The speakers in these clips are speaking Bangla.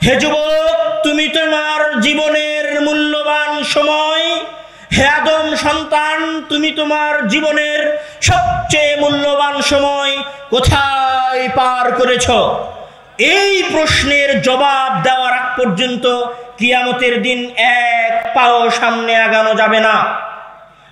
হে যুবক, তুমি তোমার জীবনের মূল্যবান সময়, হে আদম সন্তান, তুমি তোমার জীবনের সবচেয়ে মূল্যবান সময় কোথায় পার করেছ? এই প্রশ্নের জবাব দেওয়ার আগ পর্যন্ত কিয়ামতের দিন এক পাও সামনে আগানো যাবে না।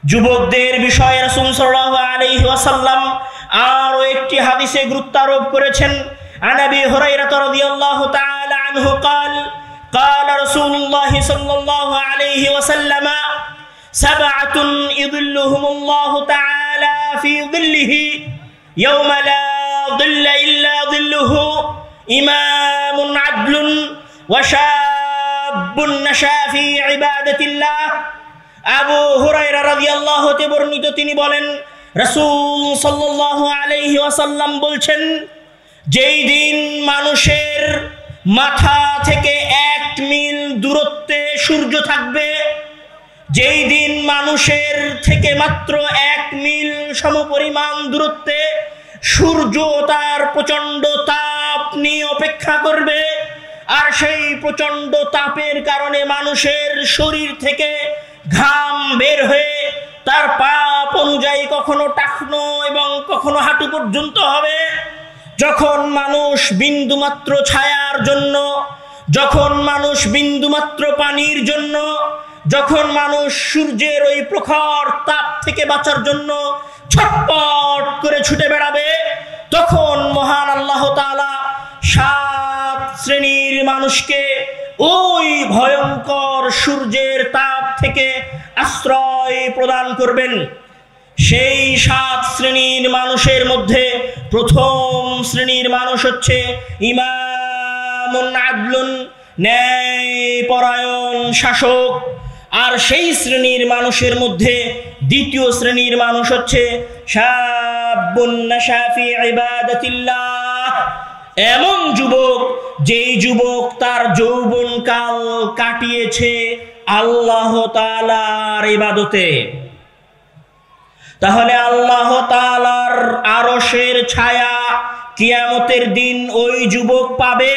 যুবকদের বিষয়ে রাসূল সাল্লাল্লাহু আলাইহি ওয়াসাল্লাম আরো একটি হাদিসে গুরুত্ব আরোপ করেছেন। আন আবি হুরায়রা রাদিয়াল্লাহু তাআলা আনহু قال قال رسول الله صلى الله عليه وسلم سبعة يظلهم الله تعالى في ظله يوم لا ظل إلا ظله إمام عدل وشاب نشأ في عبادة الله। আবু হুরায়রা রাদিয়াল্লাহু তাআলা বর্ণিত, তিনি বলেন রাসূল সাল্লাল্লাহু আলাইহি ওয়াসাল্লাম বলছেন, যেই দিন মানুষের মাথা থেকে 1 মিল দূরত্বে সূর্য থাকবে, যেই দিন মানুষের থেকে মাত্র 1 মিল সমপরিমাণ দূরত্বে সূর্য তার প্রচণ্ড তাপ নিয়ে অপেক্ষা করবে, আর সেই প্রচণ্ড তাপের কারণে মানুষের শরীর থেকে ঘাম বের হয়ে তার পাপ অনুযায়ী কখনো টাকনো এবং কখনো হাঁটু পর্যন্ত হবে। যখন মানুষ বিন্দুমাত্র ছায়ার জন্য, যখন মানুষ বিন্দুমাত্র পানির জন্য, যখন মানুষ সূর্যের ওই প্রখর তাপ থেকে বাঁচার জন্য ছটপট করে ছুটে বেড়াবে, তখন মহান আল্লাহ তাআলা 7 শ্রেণীর মানুষকে ওই ভয়ঙ্কর সূর্যের তাপ থেকে আশ্রয় প্রদান করবেন। সেই 7 শ্রেণীর মানুষের মধ্যে প্রথম শ্রেণীর মানুষ হচ্ছে ইমামুন আদলুন, ন্যায়পরায়ণ শাসক। আর সেই শ্রেণীর মানুষের মধ্যে দ্বিতীয় শ্রেণীর মানুষ হচ্ছে শাবুন নাশা ফি ইবাদাতিল্লাহ, এমন যুবক যেই যুবক তার যৌবনকাল কাটিয়েছে আল্লাহ তাআলার ইবাদতে। তাহলে আল্লাহ তাআলার আরশের ছায়া কিয়ামতের দিন ওই যুবক পাবে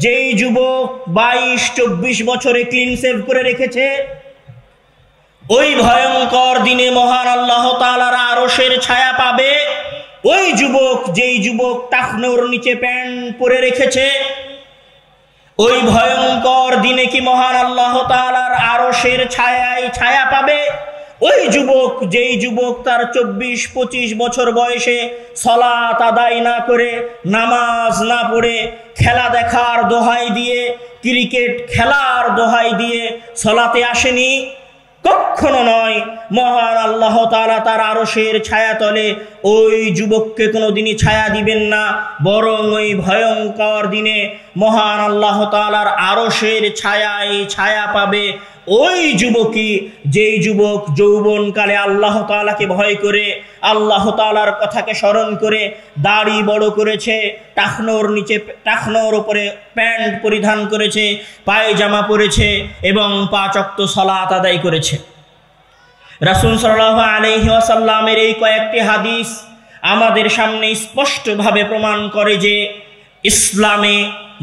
যেই যুবক 22-24 বছরে ক্লিন সেভ করে রেখেছে। ওই ভয়ঙ্কর দিনে মহান আল্লাহ তাআলার আরশের ছায়া পাবে ওই যুবক যেই যুবক টাকনোর নিচে প্যান্ট পরে রেখেছে। ওই ভয়ঙ্কর দিনে কি মহান আল্লাহ তাআলার আরশের ছায়ায় ছায়া পাবে ওই যুবক যেই যুবক তার 24-25 বছর বয়সে সালাত আদায় না করে, নামাজ না পড়ে, খেলা দেখার দোহাই দিয়ে, ক্রিকেট খেলার দোহাই দিয়ে সালাতে আসেনি? কখনো নয়। মহান আল্লাহ তাআলা তার আরশের ছায়াতলে ওই যুবককে কোনোদিনই ছায়া দিবেন না, বরং ওই ভয়ঙ্কর দিনে মহান আল্লাহ তাআলার আরশের ছায়ায় ছায়া পাবে ওই যুবকই যেই যুবক যৌবনকালে আল্লাহ তাআলাকে ভয় করে, আল্লাহ তাআলার কথাকে স্মরণ করে দাড়ি বড় করেছে, টাকনোর উপরে প্যান্ট পরিধান করেছে, পায়জামা পরেছে এবং 5 ওয়াক্ত সালাত আদায় করেছে। রাসূল সাল্লাল্লাহু আলাইহি ওয়াসাল্লামের এই কয়েকটি হাদিস আমাদের সামনে স্পষ্টভাবে প্রমাণ করে যে ইসলামে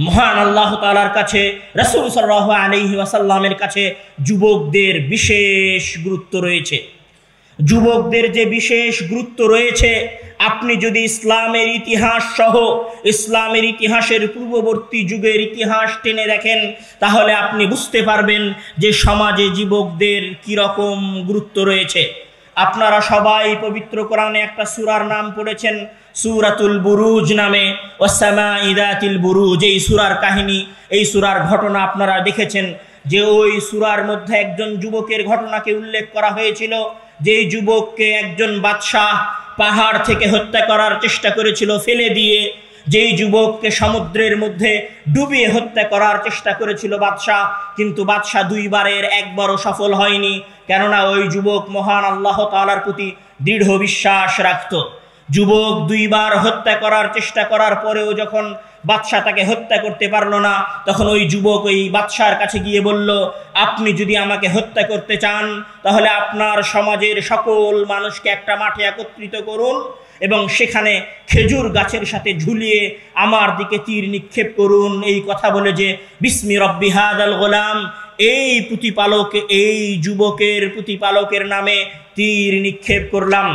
মহান আল্লাহ তাআলার কাছে, রাসূল সাল্লাল্লাহু আলাইহি ওয়াসাল্লামের কাছে যুবকদের বিশেষ গুরুত্ব রয়েছে। যুবকদের যে বিশেষ গুরুত্ব রয়েছে, আপনি যদি ইসলামের ইতিহাস সহ ইসলামের ইতিহাসের পূর্ববর্তী যুগের ইতিহাস টেনে দেখেন, তাহলে আপনি বুঝতে পারবেন যে সমাজে যুবকদের কি রকম গুরুত্ব রয়েছে। আপনারা সবাই পবিত্র কোরআনে একটা সূরার নাম পড়েছেন, সূরাতুল বুরুজ নামে, ওয়াসসামাই যাতিল বুরুজ। এই সূরার কাহিনী, এই সূরার ঘটনা আপনারা দেখেছেন যে ওই সূরার মধ্যে একজন যুবকের ঘটনাকে উল্লেখ করা হয়েছিল, যেই যুবককে একজন বাদশাহ পাহাড় থেকে হত্যা করার চেষ্টা করেছিল ফেলে দিয়ে, যেই যুবককে সমুদ্রের মধ্যে ডুবিয়ে হত্যা করার চেষ্টা করেছিল বাদশাহ, কিন্তু বাদশাহ 2 বারের একবারও সফল হয়নি, কেননা ওই যুবক মহান আল্লাহ তাআলার প্রতি দৃঢ় বিশ্বাস রাখত। যুবক 2 বার হত্যা করার চেষ্টা করার পরেও যখন বাদশাহ তাকে হত্যা করতে পারলো না, তখন ওই যুবক ওই বাদশার কাছে গিয়ে বলল, আপনি যদি আমাকে হত্যা করতে চান তাহলে আপনার সমাজের সকল মানুষকে একটা মাঠে একত্রিত করুন এবং সেখানে খেজুর গাছের সাথে ঝুলিয়ে আমার দিকে তীর নিক্ষেপ করুন। এই কথা বলে যে বিসমি রব্বি হাদাল গোলাম, এই যুবকের প্রতিপালকের নামে তীর নিক্ষেপ করলাম।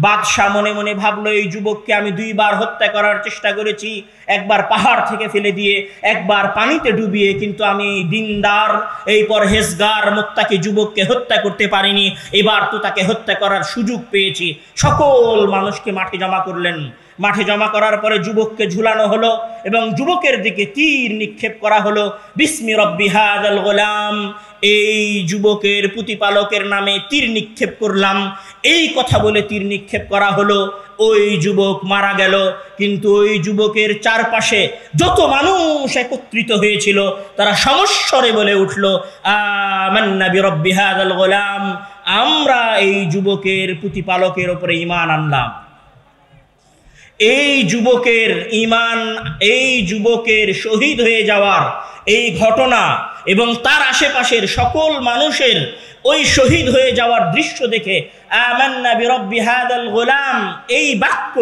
বাদশাহ মনে মনে ভাবলো, এই যুবককে আমি 2 বার হত্যা করার চেষ্টা করেছি, একবার পাহাড় থেকে ফেলে দিয়ে, একবার পানিতে ডুবিয়ে, কিন্তু আমি দিনদার, এই পরহেজগার মুত্তাকি যুবককে হত্যা করতে পারিনি। এবার তো তাকে হত্যা করার সুযোগ পেয়েছি। সকল মানুষকে মাঠে জমা করলেন। মাঠে জমা করার পরে যুবককে ঝুলানো হলো এবং যুবকের দিকে তীর নিক্ষেপ করা হলো। বিসমি রব্বি হাদাল গোলাম, এই যুবকের প্রতিপালকের নামে তীর নিক্ষেপ করলাম। এই কথা বলে তীর নিক্ষেপ করা হলো। ওই যুবক মারা গেল। কিন্তু ওই যুবকের চারপাশে যত মানুষ একত্রিত হয়েছিল তারা সমস্বরে বলে উঠল, আমান্না বিরব্বি হাদাল গোলাম, আমরা এই যুবকের প্রতিপালকের উপরে ঈমান আনলাম। এই যুবকের ঈমান, এই যুবকের শহীদ হয়ে যাওয়ার এই ঘটনা এবং তার আশেপাশের সকল মানুষের ওই শহীদ হয়ে যাওয়ার দৃশ্য দেখে আমান্না বিরব্বি হাদাল গোলাম, এই বাক্য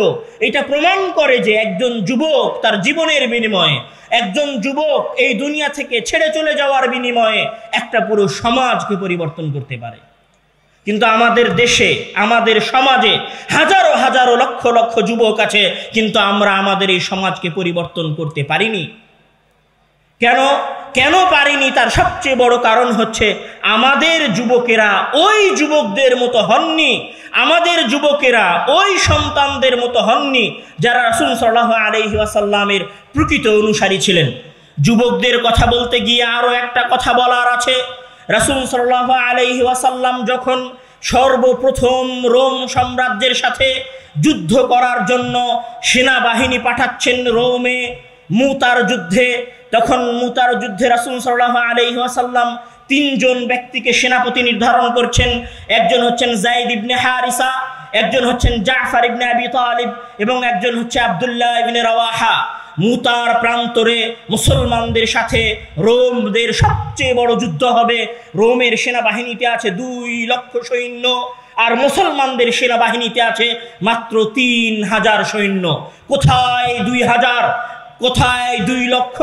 এটা প্রমাণ করে যে একজন যুবক তার জীবনের বিনিময়ে, একজন যুবক এই দুনিয়া থেকে ছেড়ে চলে যাওয়ার বিনিময়ে একটা পুরো সমাজকে পরিবর্তন করতে পারে। কিন্তু আমাদের দেশে, আমাদের সমাজে হাজারো হাজারো লক্ষ লক্ষ যুবক আছে, কিন্তু আমরা আমাদের এই সমাজকে পরিবর্তন করতে পারিনি। কেন পারিনি? তার সবচেয়ে বড় কারণ হচ্ছে আমাদের যুবকেরা ওই যুবকদের মতো হননি, আমাদের যুবকেরা ওই সন্তানদের মতো হননি যারা রাসূল সাল্লাল্লাহু আলাইহি ওয়াসাল্লামের প্রকৃত অনুসারী ছিলেন। যুবকদের কথা বলতে গিয়ে আরো একটা কথা বলার আছে। রাসূল সাল্লাল্লাহু আলাইহি ওয়াসাল্লাম যখন সর্বপ্রথম রোম সাম্রাজ্যের সাথে যুদ্ধ করার জন্য সেনাবাহিনী পাঠাচ্ছেন রোমে মুতার যুদ্ধে, তখন মুতার যুদ্ধে রাসূল সাল্লাল্লাহু আলাইহি ওয়াসাল্লাম 3 জন ব্যক্তিকে সেনাপতি নির্ধারণ করছেন। একজন হচ্ছেন যায়েদ ইবনে হারিসা, একজন হচ্ছেন জাফর ইবনে আবি তালিব এবং একজন হচ্ছে আব্দুল্লাহ ইবনে রাওয়াহা। মুতার প্রান্তরে মুসলমানদের সাথে রোমদের সবচেয়ে বড় যুদ্ধ হবে। রোমের সেনাবাহিনীতে আছে 2 লক্ষ সৈন্য, আর মুসলমানদের সেনাবাহিনীতে আছে মাত্র 3000 সৈন্য। কোথায় 2000, কোথায় 2 লক্ষ,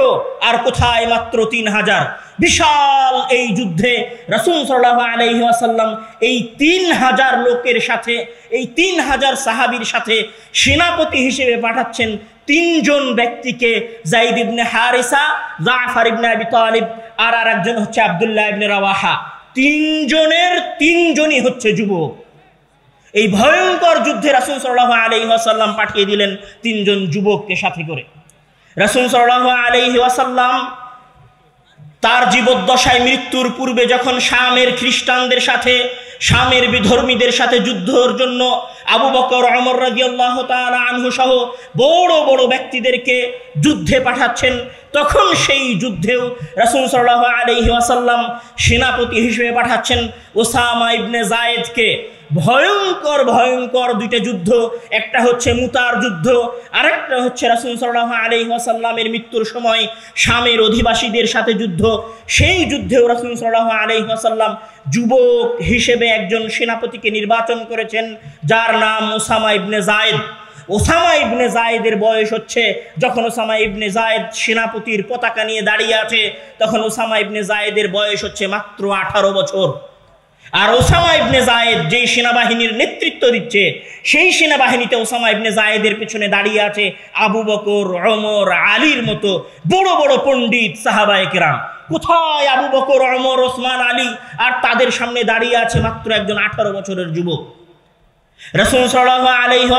আর কোথায় মাত্র 3000? বিশাল এই যুদ্ধে রাসূল সাল্লাল্লাহু আলাইহি ওয়াসাল্লাম এই 3000 লোকের সাথে, এই 3000 সাহাবীর সাথে সেনাপতি হিসেবে পাঠাচ্ছেন 3 জন ব্যক্তিকে, যায়েদ ইবনে হারিসা, জাফর ইবনে আবি তালিব, আর একজন হচ্ছে আব্দুল্লাহ ইবনে রাওয়াহা। 3 জনের 3 জনই হচ্ছে যুবক। এই ভয়ঙ্কর যুদ্ধে রাসূল সাল্লাল্লাহু আলাইহি ওয়াসাল্লাম পাঠিয়ে দিলেন 3 জন যুবককে সাথে করে। রাসূল সাল্লাল্লাহু আলাইহি ওয়াসাল্লাম তার জীবদ্দশায় মৃত্যুর পূর্বে যখন শামের খ্রিস্টানদের সাথে, শামের বিধর্মীদের সাথে যুদ্ধের জন্য আবু বকর, ওমর রাদিয়াল্লাহু তাআলা আনহু সহ বড় বড় ব্যক্তিদেরকে যুদ্ধে পাঠাচ্ছেন, তখন সেই যুদ্ধেও রাসূল সাল্লাল্লাহু আলাইহি ওয়াসাল্লাম সেনাপতি হিসেবে পাঠাচ্ছেন ওসামা ইবনে যায়েদকে। ভয়ঙ্কর ভয়ঙ্কর 2টা যুদ্ধ, একটা হচ্ছে মুতার যুদ্ধ, আরেকটা হচ্ছে রাসূল সাল্লাল্লাহু আলাইহি ওয়াসাল্লামের মৃত্যুর সময় শামের অধিবাসীদের সাথে যুদ্ধ। সেই যুদ্ধেও রাসূল সাল্লাল্লাহু আলাইহি ওয়াসাল্লাম যুবক হিসেবে একজন সেনাপতিকে নির্বাচন করেছেন, যার নাম ওসামা ইবনে যায়েদ। ওসামা ইবনে যায়েদের বয়স হচ্ছে, যখন ওসামা ইবনে যায়েদ সেনাপতির পতাকা নিয়ে দাঁড়িয়ে আছে, তখন ওসামা ইবনে যায়েদের বয়স হচ্ছে মাত্র 18 বছর। আর ওসামা ইবনে যায়েদ যেই সেনাবাহিনীর নেতৃত্ব দিচ্ছে, সেই সেনাবাহিনীতে ওসামা ইবনে যায়েদের পেছনে দাঁড়িয়ে আছে আবু বকর, ওমর, আলীর মতো বড় বড় পণ্ডিত সাহাবায়ে কেরাম। কোথায় আবু বকর, ওমর, ওসমান, আলী? আর তাদের সামনে দাঁড়িয়ে আছে মাত্র একজন 18 বছরের যুবক। রাসূল সাল্লাল্লাহু আলাইহি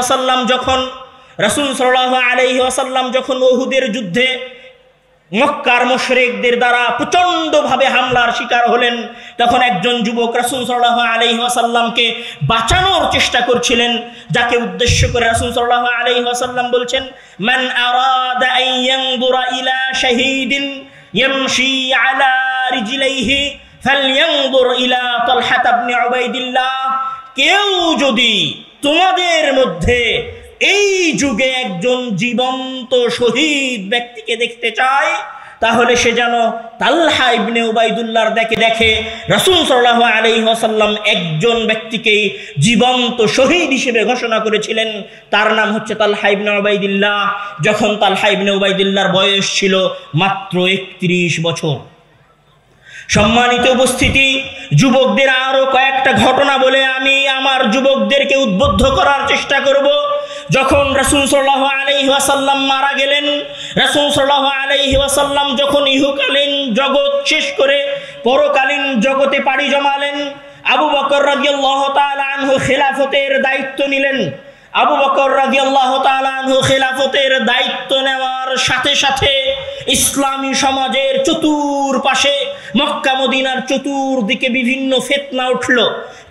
ওয়াসাল্লাম যখন উহুদের যুদ্ধে মক্কার মুশরিকদের দ্বারা প্রচন্ডভাবে হামলার শিকার হলেন, তখন একজন যুবক রাসূল সাল্লাল্লাহু আলাইহি ওয়াসাল্লামকে বাঁচানোর চেষ্টা করছিলেন, যাকে উদ্দেশ্য করে রাসূল সাল্লাল্লাহু আলাইহি ওয়াসাল্লাম বলছেন, মান আরাদা আন ইয়ানজুরা ইলা শাহীদিন ইয়ামশি আলা রিজলাইহি ফালইয়ানজুর ইলা তালহা ইবনে উবাইদিল্লাহ। কেউ যদি তোমাদের মধ্যে এই যুগে একজন জীবন্ত শহীদ ব্যক্তিকে দেখতে চায়, তাহলে সে যেন তালহা ইবনে উবাইদুল্লাহর দেখে রাসূল সাল্লাল্লাহু আলাইহি ওয়াসাল্লাম একজন ব্যক্তিকেই জীবন্ত শহীদ হিসেবে ঘোষণা করেছিলেন, তার নাম হচ্ছে তালহা ইবনে উবাইদুল্লাহ। যখন তালহা ইবনে উবাইদুল্লাহর বয়স ছিল মাত্র 31 বছর। সম্মানিত উপস্থিতি, যুবকদের আরো কয়েকটা ঘটনা বলে আমি আমার যুবকদেরকে উদ্বুদ্ধ করার চেষ্টা করব। যখন রাসূল সাল্লাল্লাহু আলাইহি ওয়াসাল্লাম মারা গেলেন, রাসূল সাল্লাল্লাহু আলাইহি ওয়াসাল্লাম যখন ইহকালীন জগৎ শেষ করে পরকালীন জগতে পাড়ি জমালেন, আবু বকর রাদিয়াল্লাহু তাআলা আনহু খেলাফতের দায়িত্ব নিলেন। আবু বকর রাদিয়াল্লাহু তাআলা আনহু খেলাফতের দায়িত্ব নেওয়ার সাথে সাথে ইসলামী সমাজের চতুর্পাশে, মক্কা মদিনার চতুর্দিকে বিভিন্ন ফিতনা উঠল।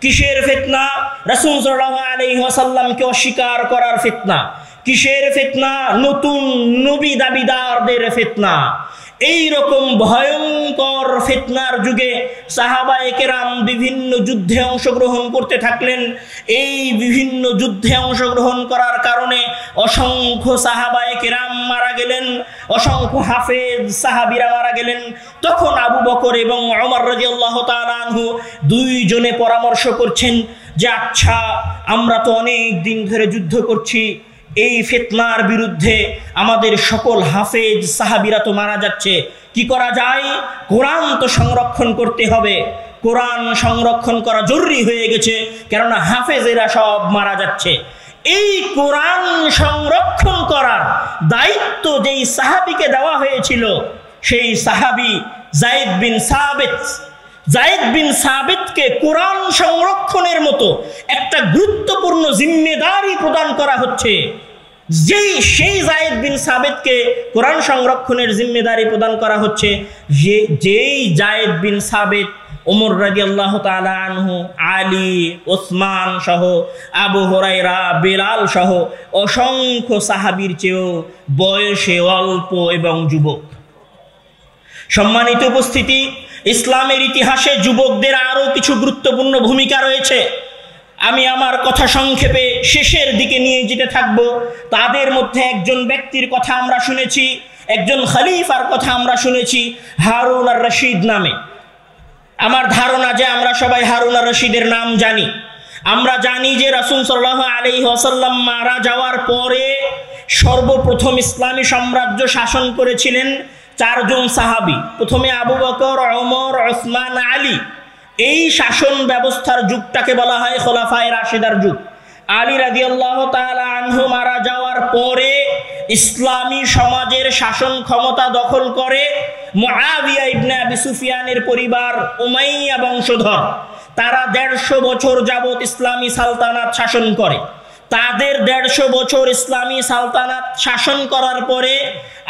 কিসের ফিতনা? রাসূল সাল্লাল্লাহু আলাইহি ওয়াসাল্লামকে অস্বীকার করার ফিতনা। কিসের ফিতনা? নতুন নবী দাবিদারদের ফিতনা। এই রকম ভয়ঙ্কর ফিতনার যুগে সাহাবায়ে কেরাম বিভিন্ন যুদ্ধে অংশগ্রহণ করতে থাকলেন। এই বিভিন্ন যুদ্ধে অংশগ্রহণ করার কারণে অসংখ্য সাহাবায়ে কেরাম মারা গেলেন, অসংখ্য হাফেজ সাহাবীরা মারা গেলেন। তখন আবু বকর এবং ওমর রাদিয়াল্লাহু তাআলা আনহু দুইজনে পরামর্শ করছেন যে আচ্ছা, আমরা তো অনেক দিন ধরে যুদ্ধ করছি, এই ফিতনার বিরুদ্ধে আমাদের সকল হাফেজ সাহাবীরা তো মারা যাচ্ছে, কি করা যায়? কোরআন তো সংরক্ষণ করতে হবে, কোরআন সংরক্ষণ করা জরুরি হয়ে গেছে, কেননা হাফেজেরা সব মারা যাচ্ছে। এই কোরআন সংরক্ষণ করার দায়িত্ব যেই সাহাবীকে দেওয়া হয়েছিল, সেই সাহাবী যায়েদ বিন সাবিতকে কোরআন সংরক্ষণের মতো একটা গুরুত্বপূর্ণ জিম্মেদারি প্রদান করা হচ্ছে। সেই যায়েদ বিন সাবিতকে কোরআন সংরক্ষণের জিম্মেদারি প্রদান করা হচ্ছে, যেই যায়েদ বিন সাবিত ওমর রাদিয়াল্লাহু তাআলা আনহু, আলী, ওসমান সহ, আবু হুরায়রা, বেলাল সহ অসংখ্য সাহাবীর চেয়েও বয়সে অল্প এবং যুবক। সম্মানিত উপস্থিতি, ইসলামের ইতিহাসে যুবকদের আরো কিছু গুরুত্বপূর্ণ ভূমিকা রয়েছে। আমি আমার কথা সংক্ষেপে শেষের দিকে নিয়ে যেতে থাকব। তাদের মধ্যে একজন ব্যক্তির কথা আমরা শুনেছি, একজন খলিফার কথা আমরা শুনেছি, হারুন আর রশিদ নামে। আমার ধারণা যে আমরা সবাই হারুন আর রশিদের নাম জানি। আমরা জানি যে রাসূল সাল্লাল্লাহু আলাইহি ওয়াসাল্লাম মারা যাওয়ার পরে সর্বপ্রথম ইসলামী সাম্রাজ্য শাসন করেছিলেন চারজন সাহাবী। প্রথমে আবু বকর, ওমর, ওসমান, আলী। এই শাসন ব্যবস্থার যুগটাকে বলা হয় খোলাফায়ে রাশিদার যুগ। আলী রাদিয়াল্লাহু তাআলা আনহু মারা যাওয়ার পরে ইসলামী সমাজের শাসন ক্ষমতা দখল করে মুআবিয়া ইবনে আবি সুফিয়ানের পরিবার, উমাইয়া বংশধর। তারা 150 বছর যাবত ইসলামী সালতানাত শাসন করে। তাদের 150 বছর ইসলামী সালতানাত শাসন করার পরে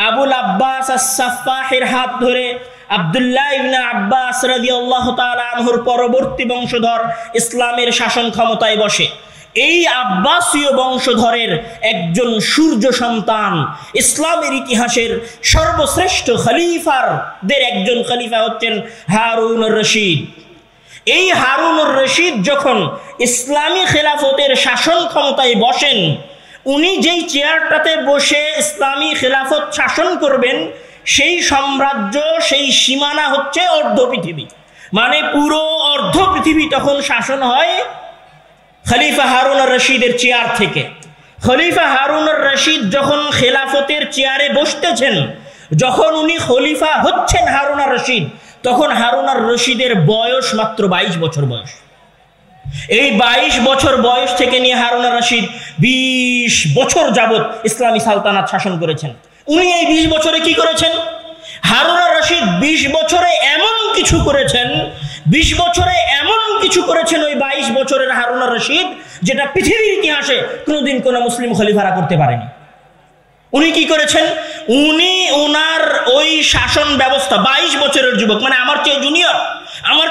আবুল আব্বাস আস-সাফফাহের হাত ধরে আব্দুল্লাহ ইবনে আব্বাস রাদিয়াল্লাহু তাআলা আনহুর পরবর্তী বংশধর ইসলামের শাসন ক্ষমতায় বসে। এই আব্বাসীয় বংশধরের একজন সূর্য সন্তান, ইসলামের ইতিহাসের সর্বশ্রেষ্ঠ খলিফারদের একজন খলিফা হচ্ছেন হারুন আর রশিদ। এই হারুন আর রশিদ যখন ইসলামী খেলাফতের শাসন ক্ষমতায় বসেন, উনি যেই চেয়ারটাতে বসে ইসলামী খেলাফত শাসন করবেন, সেই সাম্রাজ্য, সেই সীমানা হচ্ছে অর্ধ পৃথিবী। মানে পুরো অর্ধ পৃথিবী তখন শাসন হয় খলিফা হারুন আর রশিদের চেয়ার থেকে। খলিফা হারুন আর রশিদ যখন খেলাফতের চেয়ারে বসতেছেন, যখন উনি খলিফা হচ্ছেন হারুন আর রশিদ, তখন হারুন আর রশিদের বয়স মাত্র 22 বছর বয়স। এই 22 বছর বয়স থেকে নিয়ে হারুন আর রশিদ 20 বছর যাবত ইসলামী সালতানাত শাসন করেছেন। উনি এই 20 বছরে কি করেছেন? হারুন আর রশিদ 20 বছরে এমন কিছু করেছেন, 20 বছরে এমন কিছু করেছেন ওই 22 বছরের হারুন আর রশিদ, যেটা পৃথিবীর ইতিহাসে কোনোদিন কোনো মুসলিম খলিফারা করতে পারেনি। উনি কি করেছেন? উনি ওনার ওই শাসন ব্যবস্থা, 22 বছরের যুবক, মানে আমার চেয়ে জুনিয়র, আমার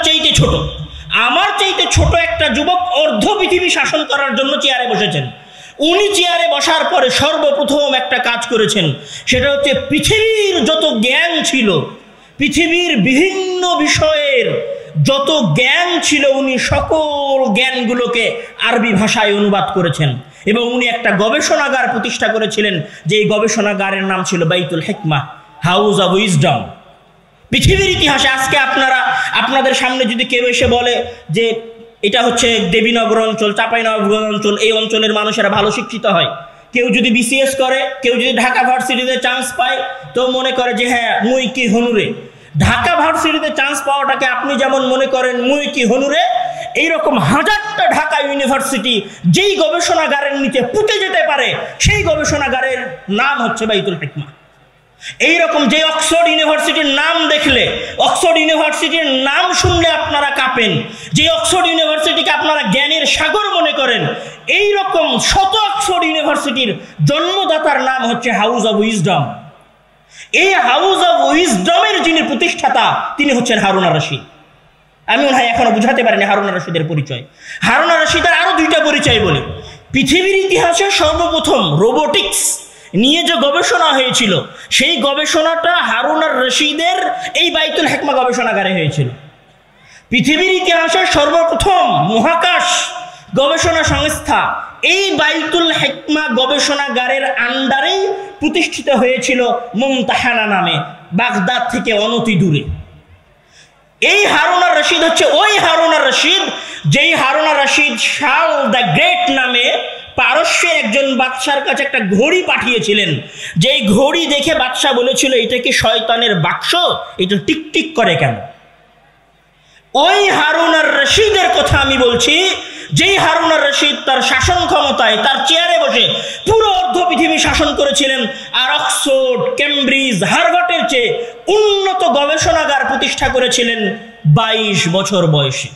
চাইতে ছোট একটা যুবক অর্ধ পৃথিবী শাসন করার জন্য চেয়ারে বসেছেন। উনি চেয়ারে বসার পরে সর্বপ্রথম একটা কাজ করেছেন, সেটা হচ্ছে পৃথিবীর যত জ্ঞান ছিল, পৃথিবীর বিভিন্ন বিষয়ের যত জ্ঞান ছিল, উনি সকল জ্ঞানগুলোকে আরবি ভাষায় অনুবাদ করেছেন। এবং উনি একটা গবেষণাগার প্রতিষ্ঠা করেছিলেন, যে এই গবেষণাগারের নাম ছিল বাইতুল হিকমাহ, হাউস অব উইজডম। পৃথিবীর ইতিহাসে আজকে আপনাদের সামনে যদি কেউ এসে বলে যে এটা হচ্ছে দেবীনগর অঞ্চল, চাঁপাইনবাবগঞ্জ অঞ্চল, এই অঞ্চলের মানুষেরা ভালো শিক্ষিত হয়, কেউ যদি বিসিএস করে, কেউ যদি ঢাকা ভার্সিটিতে চান্স পায়, তো মনে করে যে হ্যাঁ মুই কি হনুরে। ঢাকা ভার্সিটিতে চান্স পাওয়াটাকে আপনি যেমন মনে করেন মুই কি হনুরে, এইরকম হাজারটা ঢাকা ইউনিভার্সিটি যেই গবেষণাগারের নিচে পুঁতে যেতে পারে, সেই গবেষণাগারের নাম হচ্ছে বাইতুল হিকমা। এইরকম যে অক্সফোর্ড ইউনিভার্সিটির নাম দেখলে, অক্সফোর্ড ইউনিভার্সিটির নাম শুনলে আপনারা কাঁপেন, যে অক্সফোর্ড ইউনিভার্সিটিকে আপনারা জ্ঞানের সাগর মনে করেন, এইরকম শত অক্সফোর্ড ইউনিভার্সিটির জন্মদাতার নাম হচ্ছে হাউস অব উইজডম। এই হাউস অব উইজডমের যিনি প্রতিষ্ঠাতা তিনি হচ্ছেন হারুন আর রশিদ। আমি মনে হয় এখনো বুঝাতে পারিনি হারুন আর রশিদের পরিচয়। হারুন আর রশিদের আরো দুইটা পরিচয় বলি। পৃথিবীর ইতিহাসে সর্বপ্রথম রোবোটিক্স নিয়ে যে গবেষণা হয়েছিল, সেই গবেষণাটা হারুন আর রশিদের এই বাইতুল হিকমা গবেষণাগারে হয়েছিল। পৃথিবীর ইতিহাসে সর্বপ্রথম মহাকাশ গবেষণা সংস্থা এই বাইতুল হিকমা গবেষণাগারের আন্ডারেই প্রতিষ্ঠিত হয়েছিল মুমতাহানা নামে, বাগদাদ থেকে অনতি দূরে। এই হারুন আর রশিদ হচ্ছে ওই হারুন আর রশিদ, যেই হারুন আর রশিদ শার্ল দ্য গ্রেট নামে পারস্যের একজন বাদশার কাছে একটা ঘড়ি পাঠিয়েছিলেন, যেই ঘড়ি দেখে বাদশা বলেছিল এটা কি শয়তানের বাক্স, এটা টিকটিক করে কেন। ওই হারুন আর রশিদের কথা আমি বলছি, যেই হারুন আর রশিদ তার শাসন ক্ষমতায় তার চেয়ারে বসে পুরো অর্ধ পৃথিবী শাসন করেছিলেন, আর অক্সফোর্ড, কেমব্রিজ, হার্ভার্ডের চেয়ে উন্নত গবেষণাগার প্রতিষ্ঠা করেছিলেন 22 বছর বয়সে।